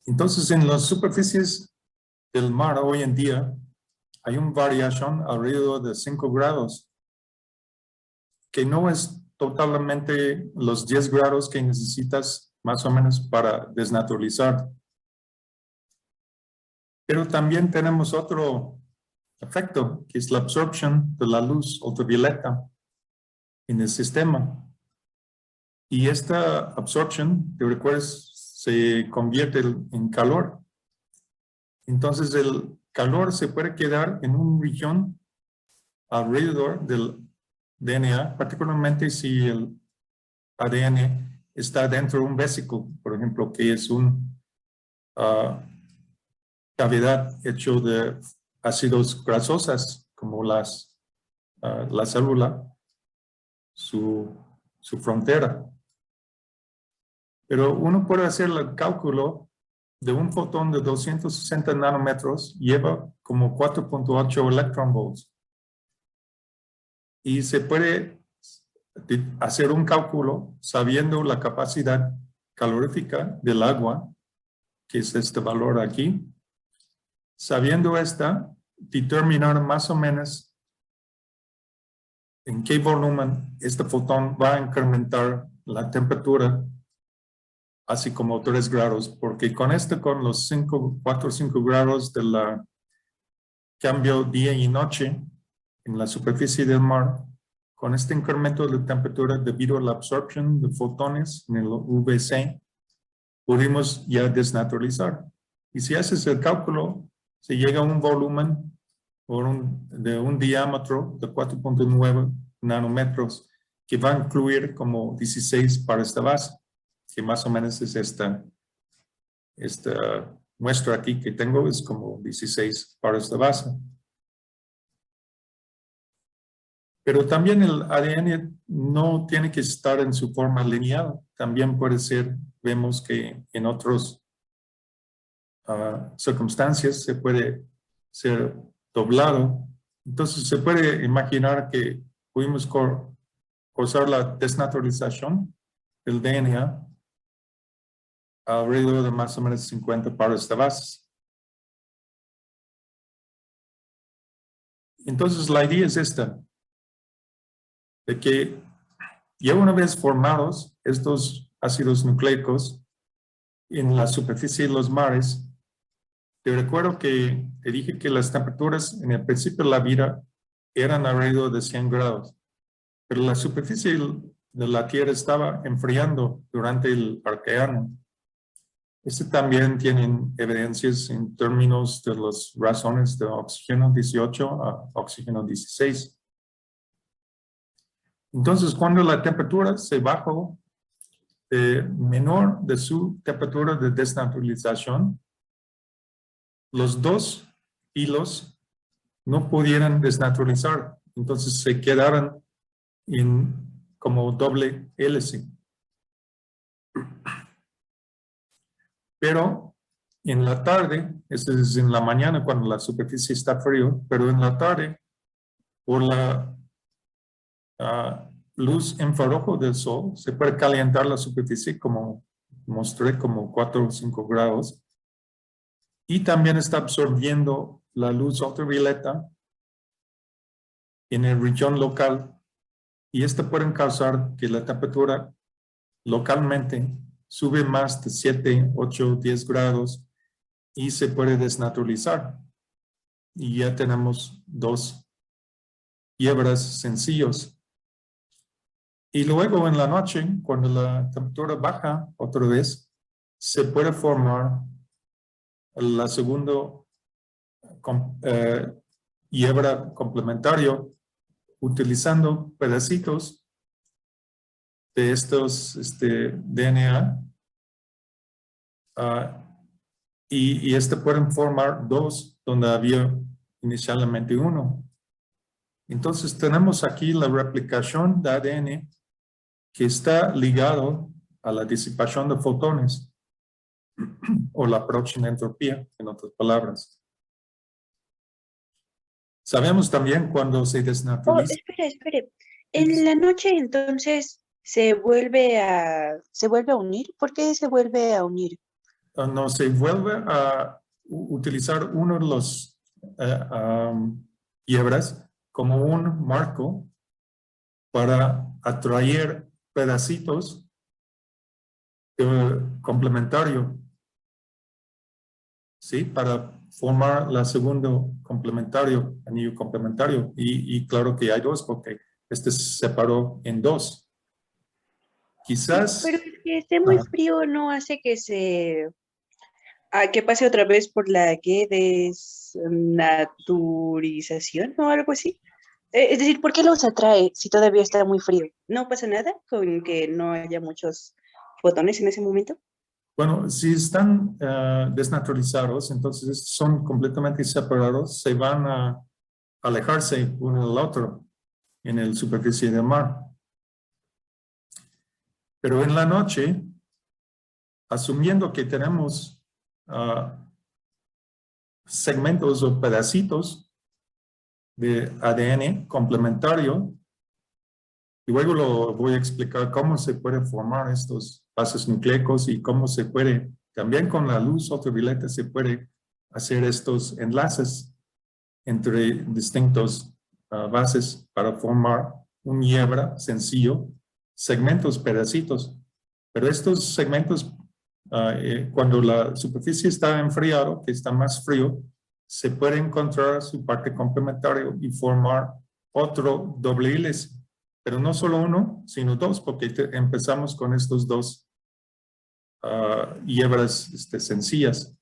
Entonces, en las superficies del mar hoy en día, hay una variación alrededor de 5 grados, que no es totalmente los 10 grados que necesitas más o menos para desnaturalizar. Pero también tenemos otro efecto, que es la absorción de la luz ultravioleta en el sistema. Y esta absorción, te recuerdas, se convierte en calor. Entonces el calor se puede quedar en una región alrededor del DNA, particularmente si el ADN está dentro de un vesículo, por ejemplo, que es una cavidad hecho de ácidos grasosos, como la célula, su frontera. Pero uno puede hacer el cálculo de un fotón de 260 nanómetros, lleva como 4.8 electronvolts. Y se puede hacer un cálculo sabiendo la capacidad calorífica del agua, que es este valor aquí. Sabiendo esta, determinar más o menos en qué volumen este fotón va a incrementar la temperatura, así como 3 grados, porque con los 4 o 5 grados del cambio día y noche en la superficie del mar, con este incremento de temperatura debido a la absorción de fotones en el UVC, pudimos ya desnaturalizar. Y si haces el cálculo, se llega a un volumen de un diámetro de 4.9 nanómetros, que va a incluir como 16 para esta base, que más o menos es esta muestra aquí que tengo, es como 16 para esta base. Pero también el ADN no tiene que estar en su forma lineal. También puede ser, vemos que en otras circunstancias se puede ser doblado. Entonces se puede imaginar que pudimos causar la desnaturalización del DNA alrededor de más o menos 50 pares de bases. Entonces la idea es esta, de que ya una vez formados estos ácidos nucleicos en la superficie de los mares, te recuerdo que te dije que las temperaturas en el principio de la vida eran alrededor de 100 grados, pero la superficie de la Tierra estaba enfriando durante el Arqueano. También tienen evidencias en términos de las razones de oxígeno 18 a oxígeno 16. Entonces, cuando la temperatura se bajó menor de su temperatura de desnaturalización, los dos hilos no pudieran desnaturalizar. Entonces, se quedaron como doble hélice. Pero en la tarde, esto es en la mañana cuando la superficie está frío, pero en la tarde, por la luz infrarrojo del sol, se puede calentar la superficie, como mostré, como 4 o 5 grados. Y también está absorbiendo la luz ultravioleta en el región local. Y puede causar que la temperatura localmente sube más de 7, 8, 10 grados y se puede desnaturalizar. Y ya tenemos 2 quiebras sencillos. Y luego en la noche, cuando la temperatura baja otra vez, se puede formar la segunda quiebra complementario utilizando pedacitos de estos DNA y pueden formar 2 donde había inicialmente 1. Entonces tenemos aquí la replicación de ADN que está ligado a la disipación de fotones o la próxima entropía, en otras palabras. Sabemos también cuando se desnaturaliza. Espere. En la noche entonces se vuelve a unir. ¿Por qué se vuelve a unir? no se vuelve a utilizar uno de los hebras como un marco para atraer pedacitos complementario, ¿sí? Para formar la segundo complementario, anillo complementario. Y claro que hay dos porque este se separó en dos. Quizás... Pero es que esté muy frío no hace que pase otra vez por la que desnaturización o algo así. Es decir, ¿por qué los atrae si todavía está muy frío? ¿No pasa nada con que no haya muchos fotones en ese momento? Bueno, si están desnaturalizados, entonces son completamente separados, se van a alejarse uno del otro en la superficie del mar. Pero en la noche, asumiendo que tenemos segmentos o pedacitos de ADN complementario, y luego lo voy a explicar cómo se puede formar estos bases nucleicos y cómo se puede, también con la luz ultravioleta se puede hacer estos enlaces entre distintos bases para formar un hebra sencillo, segmentos, pedacitos. Pero estos segmentos, cuando la superficie está enfriada, que está más frío, se puede encontrar su parte complementaria y formar otro doble hélice. Pero no solo uno, sino dos, porque empezamos con estos dos hebras sencillas.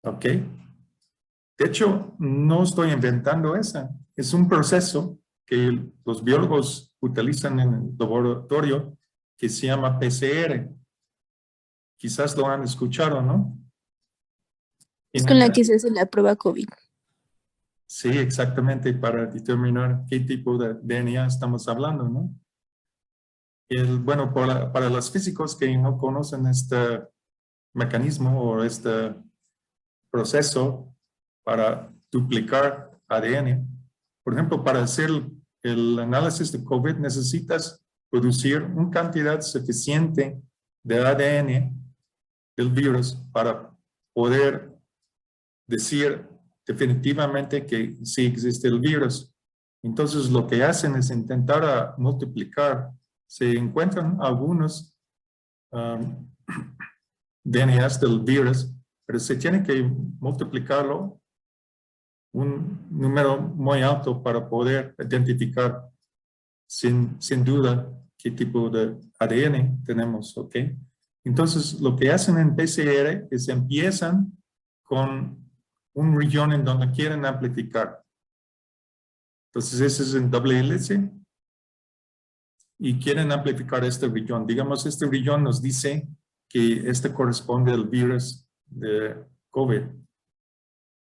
¿Ok? De hecho, no estoy inventando esa. Es un proceso que los biólogos utilizan en el laboratorio que se llama PCR. Quizás lo han escuchado, ¿no? Es con la que se hace la prueba COVID. Sí, exactamente, para determinar qué tipo de DNA estamos hablando, ¿no? Bueno, para los físicos que no conocen este mecanismo o este proceso para duplicar ADN, por ejemplo, para hacer el análisis de COVID necesitas producir una cantidad suficiente de ADN del virus para poder decir definitivamente que sí existe el virus. Entonces lo que hacen es intentar multiplicar. Se encuentran algunos DNAs del virus, pero se tiene que multiplicarlo un número muy alto para poder identificar sin duda qué tipo de ADN tenemos, ¿ok? Entonces, lo que hacen en PCR es empiezan con un región en donde quieren amplificar. Entonces, ese es en doble hélice y quieren amplificar este región. Digamos, este región nos dice que este corresponde al virus de COVID.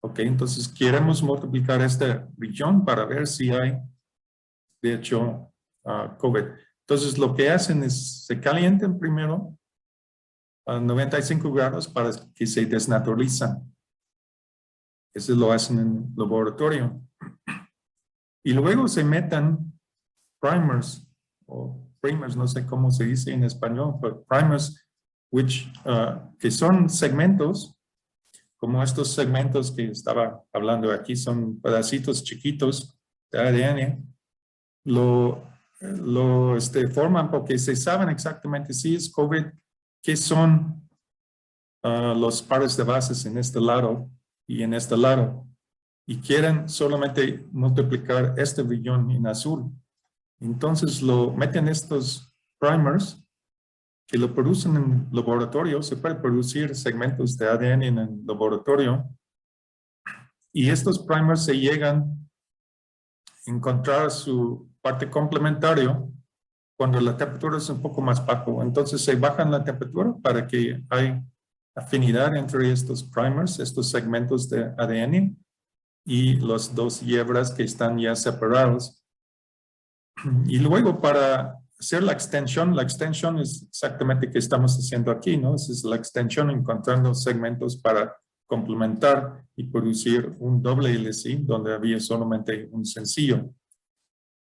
Ok, entonces queremos multiplicar esta región para ver si hay, de hecho, COVID. Entonces lo que hacen es, se calientan primero a 95 grados para que se desnaturalizan. Eso lo hacen en el laboratorio. Y luego se metan primers, o primers, no sé cómo se dice en español, pero primers, que son segmentos, como estos segmentos que estaba hablando aquí, son pedacitos chiquitos de ADN, lo forman porque se saben exactamente si es COVID, qué son los pares de bases en este lado y en este lado. Y quieren solamente multiplicar este región en azul. Entonces lo meten estos primers que lo producen en el laboratorio. Se puede producir segmentos de ADN en el laboratorio. Y estos primers se llegan a encontrar su parte complementaria cuando la temperatura es un poco más bajo. Entonces se bajan la temperatura para que haya afinidad entre estos primers, estos segmentos de ADN y los dos hebras que están ya separados. Y luego para hacer la extensión es exactamente lo que estamos haciendo aquí, ¿no? Esa es la extensión, encontrando segmentos para complementar y producir un doble hélice donde había solamente un sencillo.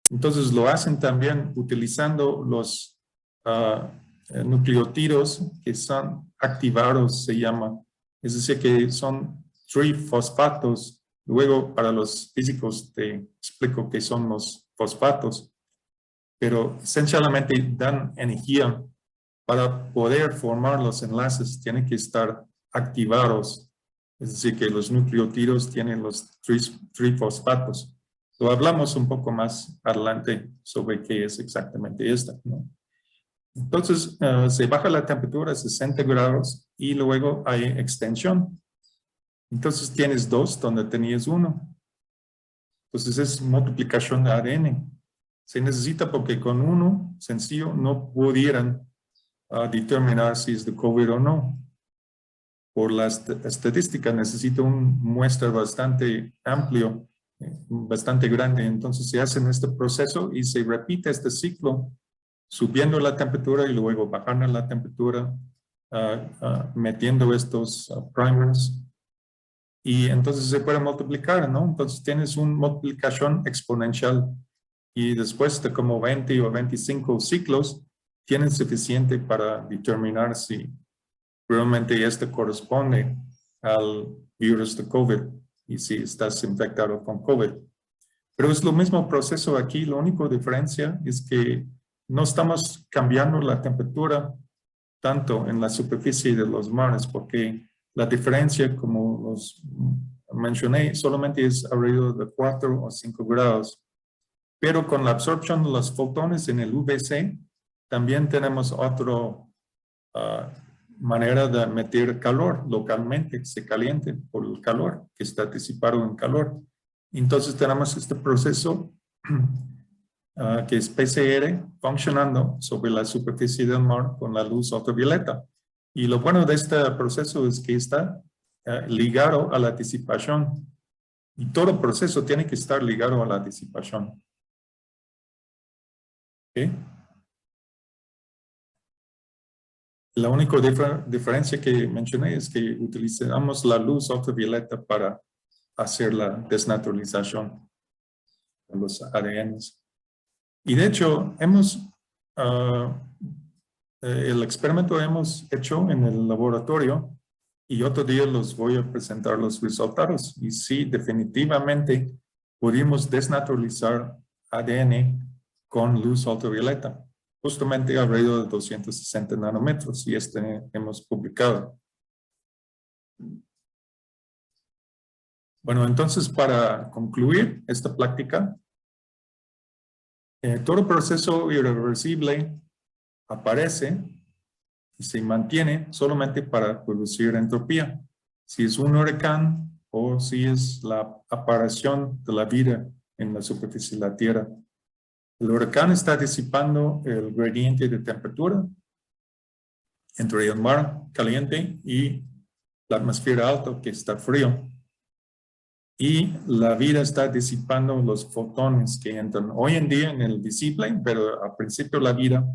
Entonces lo hacen también utilizando los nucleótidos que son activados, se llama. Es decir, que son trifosfatos. Luego, para los físicos, te explico qué son los fosfatos. Pero esencialmente dan energía. Para poder formar los enlaces, tienen que estar activados. Es decir, que los nucleótidos tienen los trifosfatos. Lo hablamos un poco más adelante sobre qué es exactamente esta, ¿no? Entonces, se baja la temperatura a 60 grados y luego hay extensión. Entonces, tienes 2 donde tenías 1. Entonces, es multiplicación de ADN. Se necesita porque con 1 sencillo no pudieran determinar si es de COVID o no. Por la estadística necesita un muestra bastante amplio, bastante grande. Entonces se hace este proceso y se repite este ciclo, subiendo la temperatura y luego bajando la temperatura, metiendo estos primers. Y entonces se puede multiplicar, ¿no? Entonces tienes una multiplicación exponencial. Y después de como 20 o 25 ciclos, tienes suficiente para determinar si realmente este corresponde al virus de COVID y si estás infectado con COVID. Pero es lo mismo proceso aquí, la única diferencia es que no estamos cambiando la temperatura tanto en la superficie de los mares, porque la diferencia, como los mencioné, solamente es alrededor de 4 o 5 grados. Pero con la absorción de los fotones en el UVC, también tenemos otra manera de meter calor localmente, se caliente por el calor, que está disipado en calor. Entonces tenemos este proceso que es PCR funcionando sobre la superficie del mar con la luz ultravioleta. Y lo bueno de este proceso es que está ligado a la disipación. Y todo proceso tiene que estar ligado a la disipación. ¿Okay? La única diferencia que mencioné es que utilizamos la luz ultravioleta para hacer la desnaturalización de los ADNs. Y de hecho, el experimento hemos hecho en el laboratorio y otro día los voy a presentar los resultados. Y sí, definitivamente pudimos desnaturalizar ADN con luz ultravioleta. Justamente alrededor de 260 nanómetros, y hemos publicado. Bueno, entonces para concluir esta práctica, todo proceso irreversible aparece y se mantiene solamente para producir entropía. Si es un huracán o si es la aparición de la vida en la superficie de la Tierra. El huracán está disipando el gradiente de temperatura entre el mar caliente y la atmósfera alta que está frío. Y la vida está disipando los fotones que entran hoy en día en el visible, pero al principio de la vida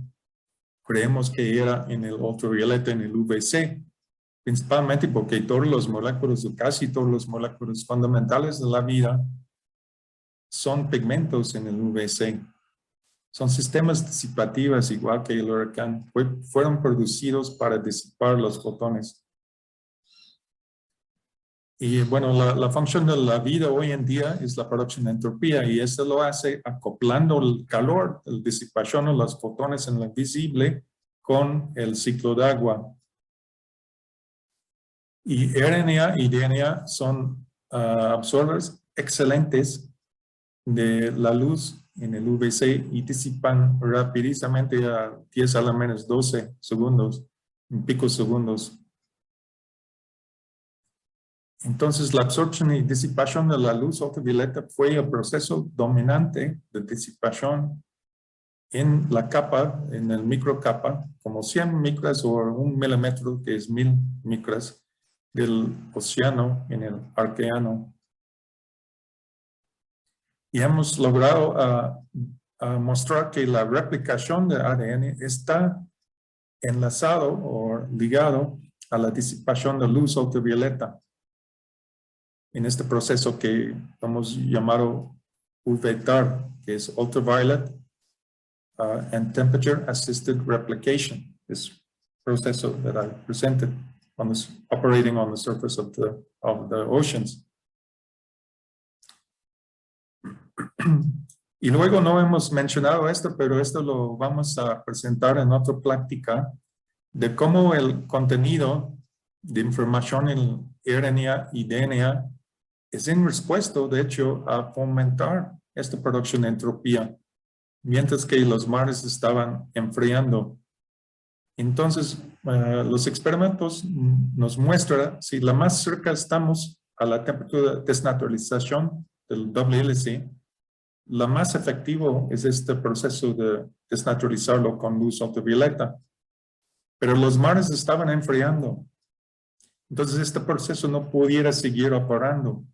creemos que era en el ultravioleta, en el UVC, principalmente porque todos los moléculas, o casi todos los moléculas fundamentales de la vida son pigmentos en el UVC. Son sistemas disipativos, igual que el huracán, fueron producidos para disipar los fotones. Y bueno, la función de la vida hoy en día es la producción de entropía, y eso lo hace acoplando el calor, la disipación de los fotones en lo visible con el ciclo de agua. Y RNA y DNA son absorbers excelentes de la luz en el UVC y disipan rapidísimamente a 10 a la menos 12 segundos, en picosegundos. Entonces, la absorción y disipación de la luz ultravioleta fue el proceso dominante de disipación en la capa, en el microcapa, como 100 micras o 1 milímetro, que es 1000 micras, del océano en el Arqueano. Y hemos logrado mostrar que la replicación de ADN está enlazado o ligado a la disipación de luz ultravioleta en este proceso que hemos llamado UVTAR, que es Ultraviolet and Temperature Assisted Replication. Es proceso that I presented on this, operating on the surface of the oceans. Y luego no hemos mencionado esto, pero esto lo vamos a presentar en otra plática de cómo el contenido de información en RNA y DNA es en respuesta, de hecho, a fomentar esta producción de entropía, mientras que los mares estaban enfriando. Entonces, los experimentos nos muestran si la más cerca estamos a la temperatura de desnaturalización del WLC, la más efectivo es este proceso de desnaturalizarlo con luz ultravioleta. Pero los mares estaban enfriando. Entonces, este proceso no pudiera seguir operando.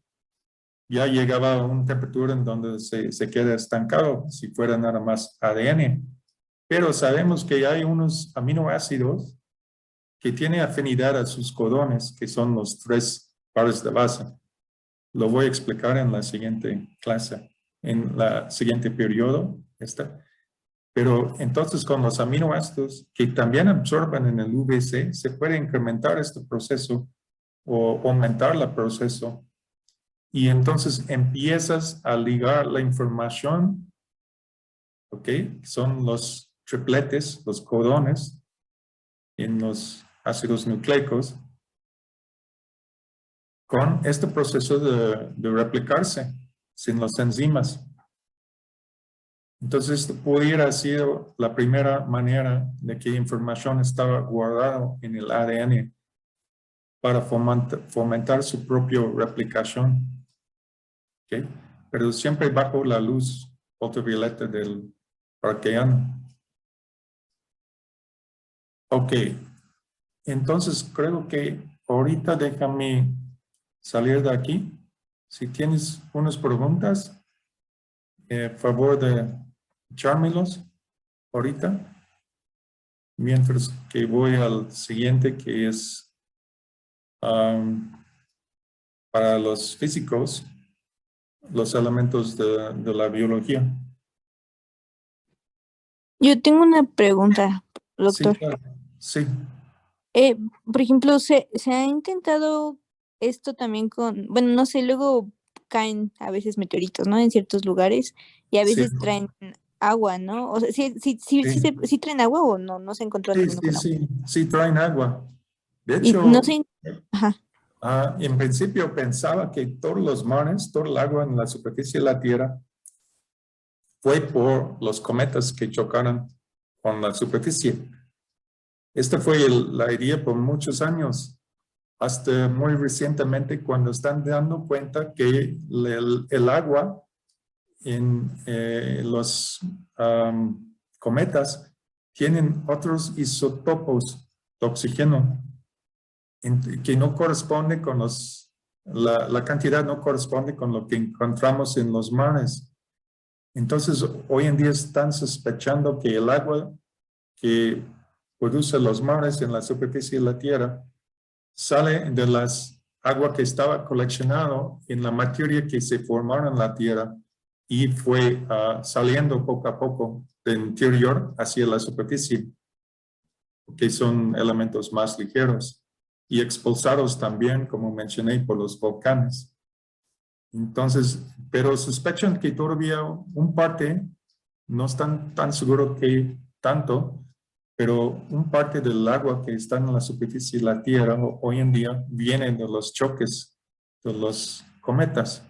Ya llegaba a una temperatura en donde se queda estancado si fuera nada más ADN. Pero sabemos que hay unos aminoácidos que tienen afinidad a sus codones, que son los 3 pares de base. Lo voy a explicar en la siguiente clase, en la siguiente periodo. Pero entonces con los aminoácidos que también absorben en el UVC, se puede incrementar este proceso o aumentar el proceso. Y entonces empiezas a ligar la información, ¿ok? Son los tripletes, los codones en los ácidos nucleicos, con este proceso de replicarse sin las enzimas. Entonces, esto pudiera haber sido la primera manera de que información estaba guardada en el ADN para fomentar su propia replicación. ¿Okay? Pero siempre bajo la luz ultravioleta del arqueano. Ok, entonces creo que ahorita déjame salir de aquí. Si tienes unas preguntas, favor de echármelos ahorita, mientras que voy al siguiente, que es para los físicos, los elementos de la biología. Yo tengo una pregunta, doctor. Sí, claro. Sí. Por ejemplo, se ha intentado esto también con, bueno, no sé, luego caen a veces meteoritos, ¿no? En ciertos lugares y a veces Sí. traen agua, ¿no? O sea, ¿sí traen agua o no se encontró ninguno con agua? Sí, traen agua. De Y hecho, no sé, ajá. En principio pensaba que todos los mares, todo el agua en la superficie de la Tierra fue por los cometas que chocaron con la superficie. Esta fue la idea por muchos años, hasta muy recientemente cuando están dando cuenta que el agua en los cometas tienen otros isótopos de oxígeno que no corresponde con la cantidad no corresponde con lo que encontramos en los mares. Entonces, hoy en día están sospechando que el agua que produce los mares en la superficie de la Tierra sale de las aguas que estaba coleccionado en la materia que se formaron en la Tierra y fue saliendo poco a poco del interior hacia la superficie, que son elementos más ligeros y expulsados también, como mencioné, por los volcanes. Entonces, pero sospechan que todavía un parte, no están tan seguros que tanto, pero un parte del agua que está en la superficie de la Tierra hoy en día viene de los choques de los cometas,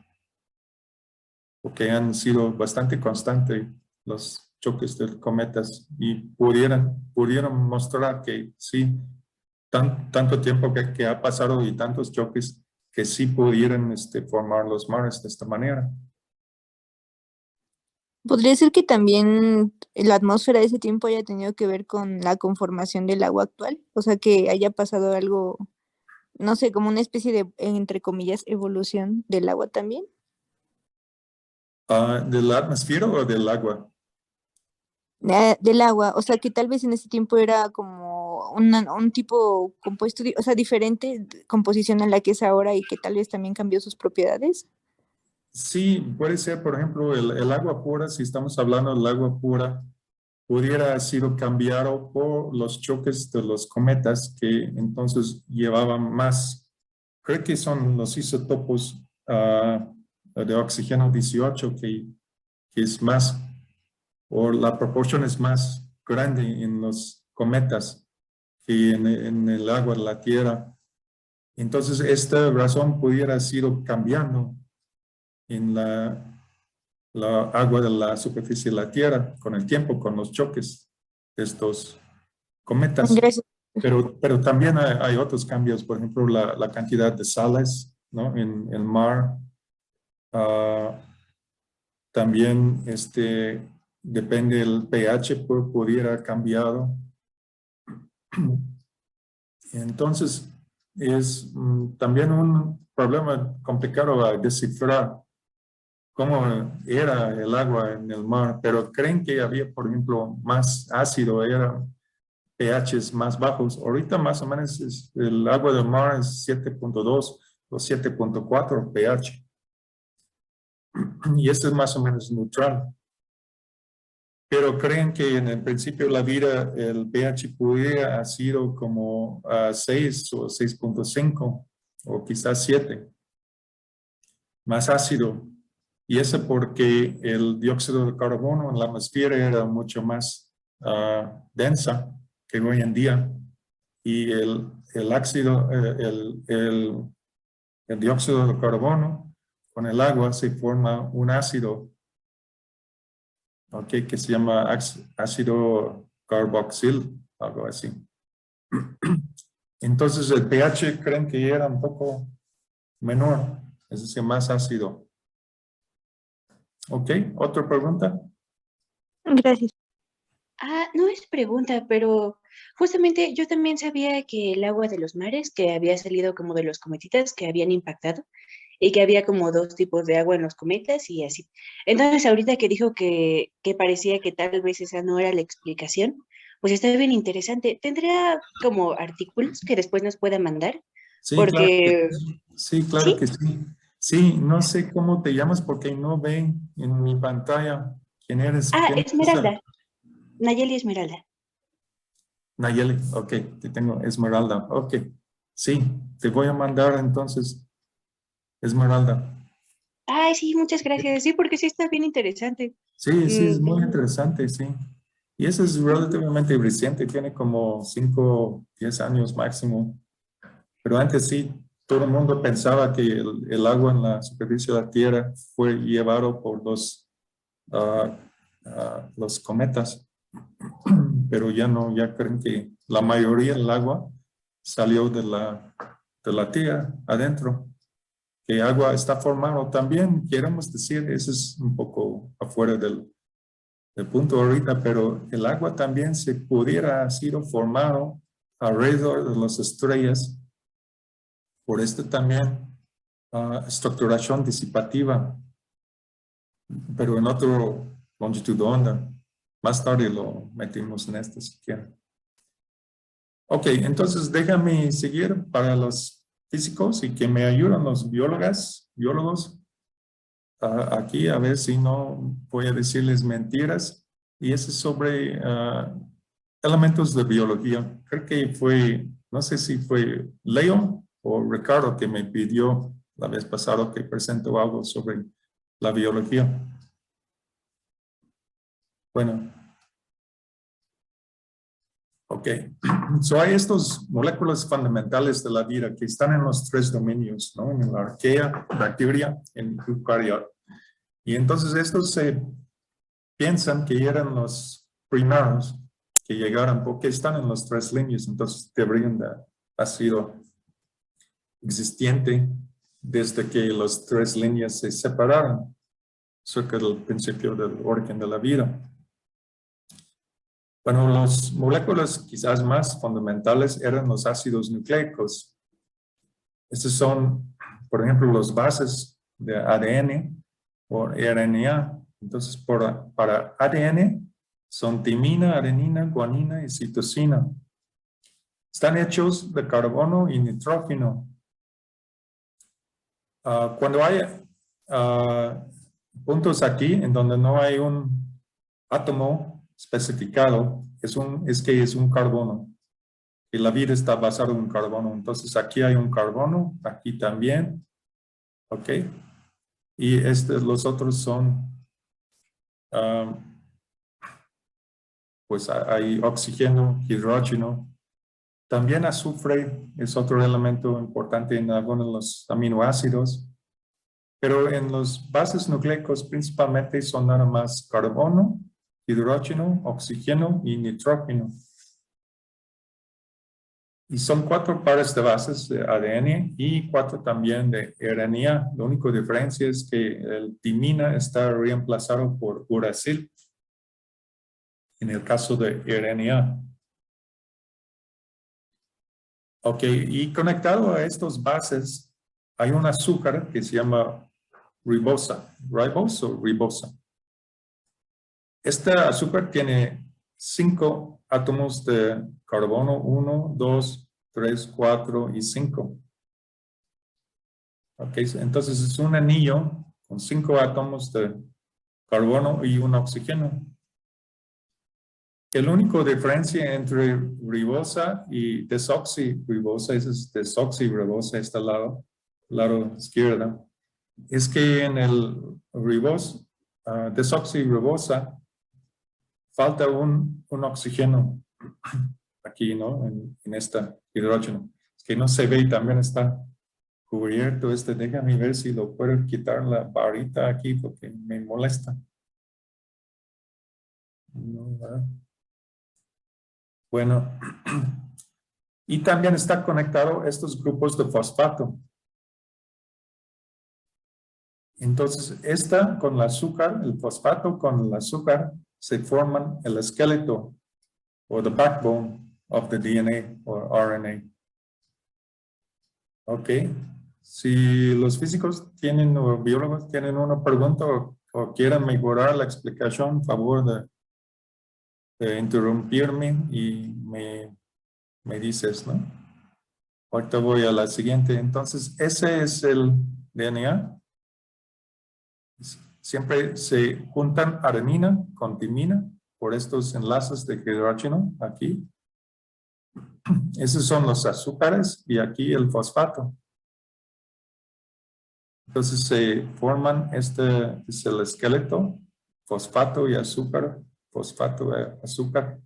porque han sido bastante constantes los choques de cometas y pudieron mostrar que sí, tanto tiempo que ha pasado y tantos choques que sí pudieran formar los mares de esta manera. ¿Podría ser que también la atmósfera de ese tiempo haya tenido que ver con la conformación del agua actual? O sea, que haya pasado algo, no sé, como una especie de, entre comillas, evolución del agua también. ¿Del atmósfera o del agua? Del agua, o sea, que tal vez en ese tiempo era como un tipo compuesto, o sea, diferente composición a la que es ahora y que tal vez también cambió sus propiedades. Sí, puede ser, por ejemplo, el agua pura, si estamos hablando del agua pura, pudiera haber sido cambiado por los choques de los cometas que entonces llevaban más, creo que son los isótopos de oxígeno 18 que es más, o la proporción es más grande en los cometas que en el agua de la Tierra. Entonces, esta razón pudiera haber sido cambiando en la agua de la superficie de la Tierra con el tiempo, con los choques de estos cometas. Gracias. Pero también hay otros cambios, por ejemplo, la cantidad de sales, ¿no? En el mar. También depende del pH, pudiera haber cambiado. Entonces, es también un problema complicado a descifrar cómo era el agua en el mar, pero creen que había, por ejemplo, más ácido, eran pHs más bajos. Ahorita más o menos el agua del mar es 7.2 o 7.4 pH. Y eso es más o menos neutral. Pero creen que en el principio de la vida el pH pudiera haber sido como 6 o 6.5 o quizás 7. Más ácido. Y eso porque el dióxido de carbono en la atmósfera era mucho más densa que hoy en día. Y el dióxido de carbono con el agua se forma un ácido, okay, que se llama ácido carboxil, algo así. Entonces el pH creen que era un poco menor, es decir, más ácido. Ok, ¿otra pregunta? Gracias. No es pregunta, pero justamente yo también sabía que el agua de los mares, que había salido como de los cometitas que habían impactado y que había como dos tipos de agua en los cometas y así. Entonces, ahorita que dijo que parecía que tal vez esa no era la explicación, pues está bien interesante. ¿Tendría como artículos que después nos pueda mandar? Sí, claro que Porque, sí. Sí, claro ¿sí? que sí. Sí, no sé cómo te llamas porque no ven en mi pantalla quién eres. ¿Quién es esa? Esmeralda, Nayeli Esmeralda. Nayeli, ok, te tengo Esmeralda, ok. Sí, te voy a mandar entonces Esmeralda. Ay, sí, muchas gracias. Sí, porque sí está bien interesante. Sí, sí, es muy Mm, interesante, sí. Y eso es relativamente reciente, tiene como 5, 10 años máximo. Pero antes sí, todo el mundo pensaba que el agua en la superficie de la Tierra fue llevado por los cometas. Pero ya no, ya creen que la mayoría del agua salió de la Tierra adentro. Que agua está formado también, queremos decir, eso es un poco afuera del punto ahorita, pero el agua también se pudiera haber sido formado alrededor de las estrellas por también estructuración disipativa, pero en otro longitud de onda. Más tarde lo metimos en si quieren. Ok, entonces déjame seguir para los físicos y que me ayuden los biólogos. Aquí a ver si no voy a decirles mentiras. Y eso es sobre elementos de biología. Creo que fue, no sé si fue Leo o Ricardo que me pidió la vez pasada que presentó algo sobre la biología. Bueno, ok. So hay estas moléculas fundamentales de la vida que están en los 3 dominios, ¿no? En la arquea, bacteria, en eucariote. Y entonces estos se piensan que eran los primeros que llegaron porque están en las 3 líneas, entonces deberían de haber sido existente desde que las 3 líneas se separaron cerca del principio del origen de la vida. Bueno, las moléculas quizás más fundamentales eran los ácidos nucleicos. Estos son, por ejemplo, los bases de ADN o RNA. Entonces, para ADN son timina, adenina, guanina y citosina. Están hechos de carbono y nitrógeno. Cuando hay puntos aquí en donde no hay un átomo especificado es que es un carbono. Y la vida está basada en un carbono. Entonces aquí hay un carbono, aquí también. ¿Ok? Y los otros son, pues hay oxígeno, hidrógeno. También azufre es otro elemento importante en algunos de los aminoácidos. Pero en los bases nucleicos principalmente son nada más carbono, hidrógeno, oxígeno y nitrógeno. Y son 4 pares de bases de ADN y 4 también de RNA. La única diferencia es que el timina está reemplazado por uracil en el caso de RNA. Ok, y conectado a estos bases hay un azúcar que se llama ribosa. ¿Ribose o ribosa? Este azúcar tiene 5 átomos de carbono, 1, 2, 3, 4 y 5. Ok, entonces es un anillo con 5 átomos de carbono y un oxígeno. El único diferencia entre ribosa y desoxirribosa, es desoxirribosa, este lado izquierdo, es que en el desoxirribosa falta un oxígeno aquí, ¿no? En este hidrógeno. Es que no se ve y también está cubierto. Déjame ver si lo puedo quitar la barrita aquí porque me molesta. No, ¿verdad? Bueno, y también está conectado estos grupos de fosfato. Entonces, con el azúcar, el fosfato con el azúcar, se forman el esqueleto o the backbone of the DNA o RNA. Ok. Si los físicos tienen o biólogos tienen una pregunta o quieren mejorar la explicación, favor de interrumpirme y me dices, ¿no? Ahorita voy a la siguiente. Entonces, ese es el DNA. Siempre se juntan adenina con timina por estos enlaces de hidrógeno aquí. Esos son los azúcares y aquí el fosfato. Entonces se forman, es el esqueleto, fosfato y azúcar, fosfato y azúcar,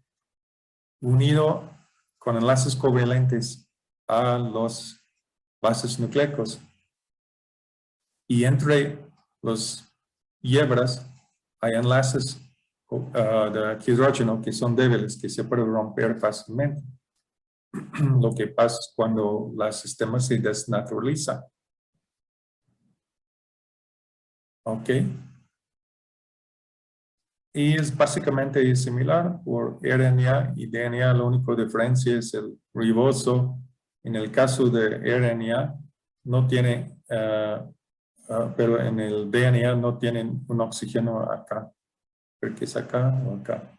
unido con enlaces covalentes a los bases nucleicos. Y entre los hebras hay enlaces de hidrógeno que son débiles, que se pueden romper fácilmente. Lo que pasa cuando el sistema se desnaturaliza. Ok. Y es básicamente similar por RNA y DNA. La única diferencia es el riboso. En el caso de RNA no tiene, pero en el DNA no tienen un oxígeno acá. Porque es acá o acá.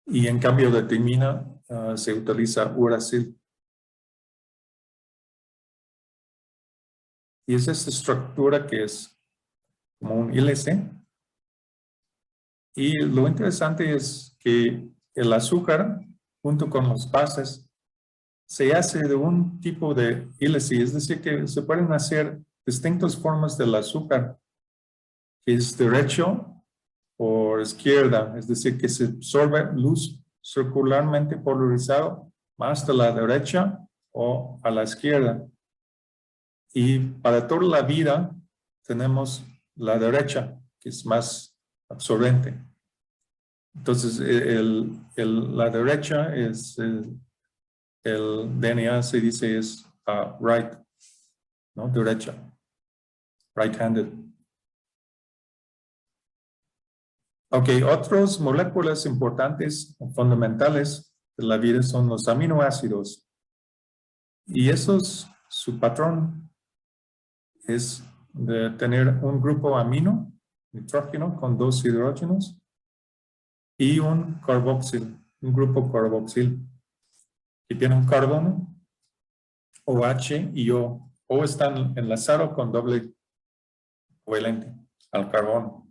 Y en cambio de timina se utiliza uracil. Y es esta estructura que es como un hélice. Y lo interesante es que el azúcar, junto con los bases, se hace de un tipo de hélice, es decir, que se pueden hacer distintas formas del azúcar, que es derecho o izquierda, es decir, que se absorbe luz circularmente polarizado más de la derecha o a la izquierda. Y para toda la vida tenemos la derecha, que es más absorbente. Entonces, la derecha es el DNA, se dice es right, ¿no? Derecha, right-handed. Ok, otras moléculas importantes, fundamentales de la vida son los aminoácidos. Y su patrón es de tener un grupo amino, nitrógeno, con 2 hidrógenos, y un carboxil, un grupo carboxil, que tiene un carbono, OH y O. O están enlazados con doble covalente al carbono.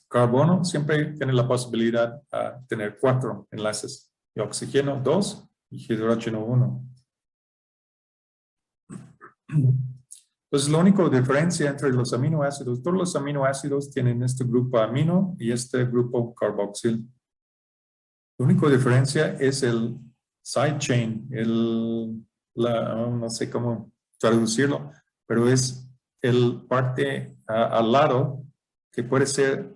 Carbono siempre tiene la posibilidad de tener 4 enlaces. Y oxígeno 2 y hidrógeno 1. Entonces, la única diferencia entre los aminoácidos, todos los aminoácidos tienen este grupo amino y este grupo carboxil. La única diferencia es el side chain, no sé cómo traducirlo, pero es el parte al lado que puede ser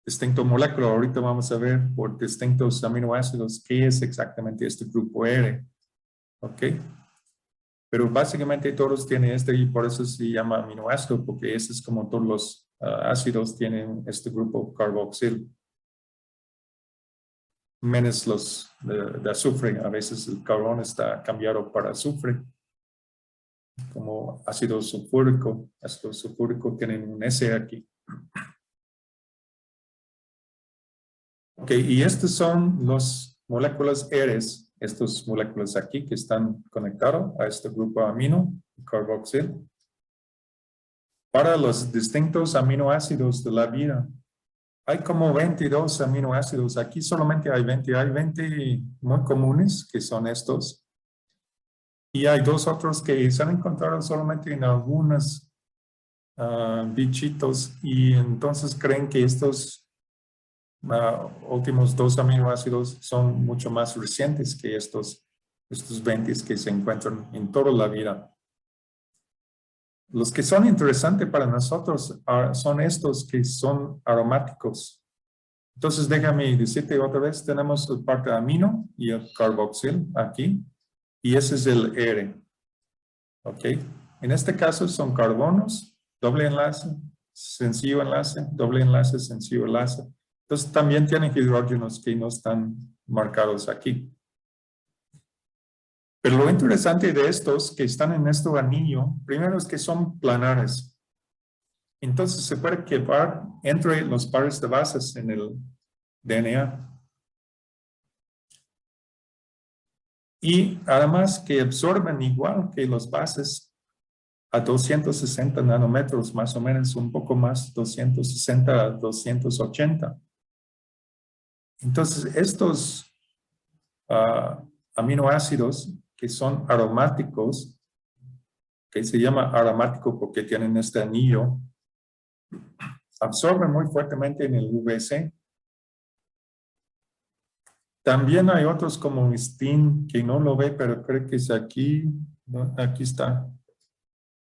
distinto molécula. Ahorita vamos a ver por distintos aminoácidos qué es exactamente este grupo R. ¿Ok? Pero básicamente todos tienen y por eso se llama aminoácido, porque ese es como todos los ácidos tienen este grupo carboxil. Menos los de azufre. A veces el carbón está cambiado para azufre. Como ácido sulfúrico. Ácido sulfúrico tienen un S aquí. Ok, y estas son las moléculas Rs, estas moléculas aquí que están conectadas a este grupo amino, carboxil, para los distintos aminoácidos de la vida. Hay como 22 aminoácidos, aquí solamente hay 20 muy comunes que son estos. Y hay 2 otros que se han encontrado solamente en algunos bichitos y entonces creen que estos últimos 2 aminoácidos son mucho más recientes que estos 20 que se encuentran en toda la vida. Los que son interesantes para nosotros son estos que son aromáticos. Entonces déjame decirte otra vez, tenemos el parte amino y el carboxil aquí, y ese es el R. ¿Ok? En este caso son carbonos, doble enlace, sencillo enlace, doble enlace, sencillo enlace. Entonces también tienen hidrógenos que no están marcados aquí. Pero lo interesante de estos que están en este anillo, primero es que son planares. Entonces se puede quedar entre los pares de bases en el DNA. Y además que absorben igual que los bases a 260 nanómetros, más o menos un poco más, 260 a 280. Entonces estos aminoácidos que son aromáticos, que se llama aromático porque tienen este anillo, absorben muy fuertemente en el VC. También hay otros como histidine, que no lo ve, pero creo que es aquí, ¿no? Aquí está.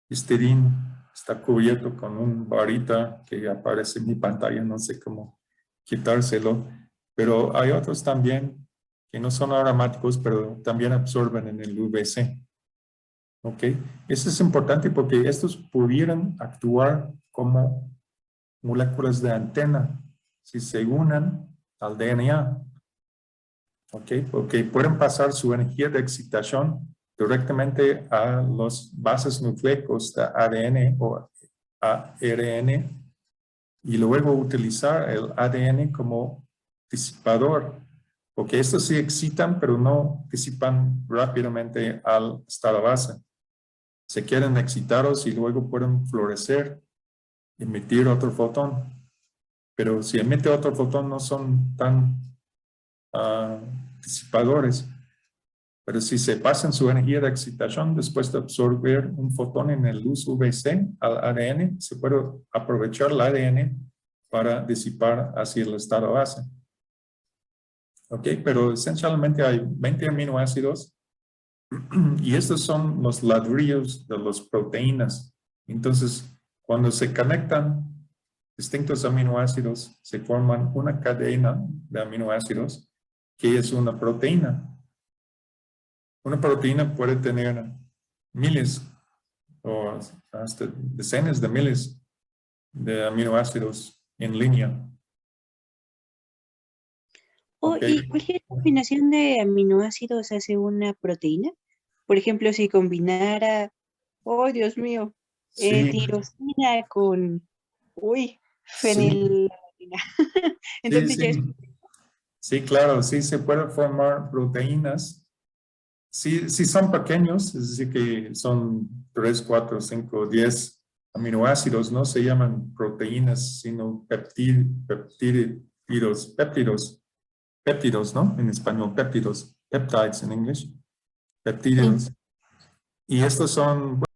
Histidine está cubierto con un varita que aparece en mi pantalla, no sé cómo quitárselo. Pero hay otros también que no son aromáticos, pero también absorben en el VC. ¿Ok? Eso es importante porque estos pudieran actuar como moléculas de antena si se unan al DNA. ¿Ok? Porque pueden pasar su energía de excitación directamente a los bases nucleicos de ADN o ARN y luego utilizar el ADN como disipador. Porque estos sí excitan, pero no disipan rápidamente al estado base. Se quedan excitados y luego pueden florecer, emitir otro fotón. Pero si emite otro fotón no son tan disipadores. Pero si se pasan su energía de excitación después de absorber un fotón en el luz UVC al ADN, se puede aprovechar el ADN para disipar hacia el estado base. Ok, pero esencialmente hay 20 aminoácidos y estos son los ladrillos de las proteínas. Entonces, cuando se conectan distintos aminoácidos, se forman una cadena de aminoácidos que es una proteína. Una proteína puede tener miles o hasta decenas de miles de aminoácidos en línea. ¿Y cualquier combinación de aminoácidos hace una proteína? Por ejemplo, si combinara, oh Dios mío, Sí, tirosina con, sí, fenilalanina. Entonces ya es... sí, claro, sí se pueden formar proteínas. Sí son pequeños, es decir que son 3, 4, 5, 10 aminoácidos, no se llaman proteínas, sino péptidos, ¿no? En español, péptidos, peptides en inglés, peptídeos. Y estos son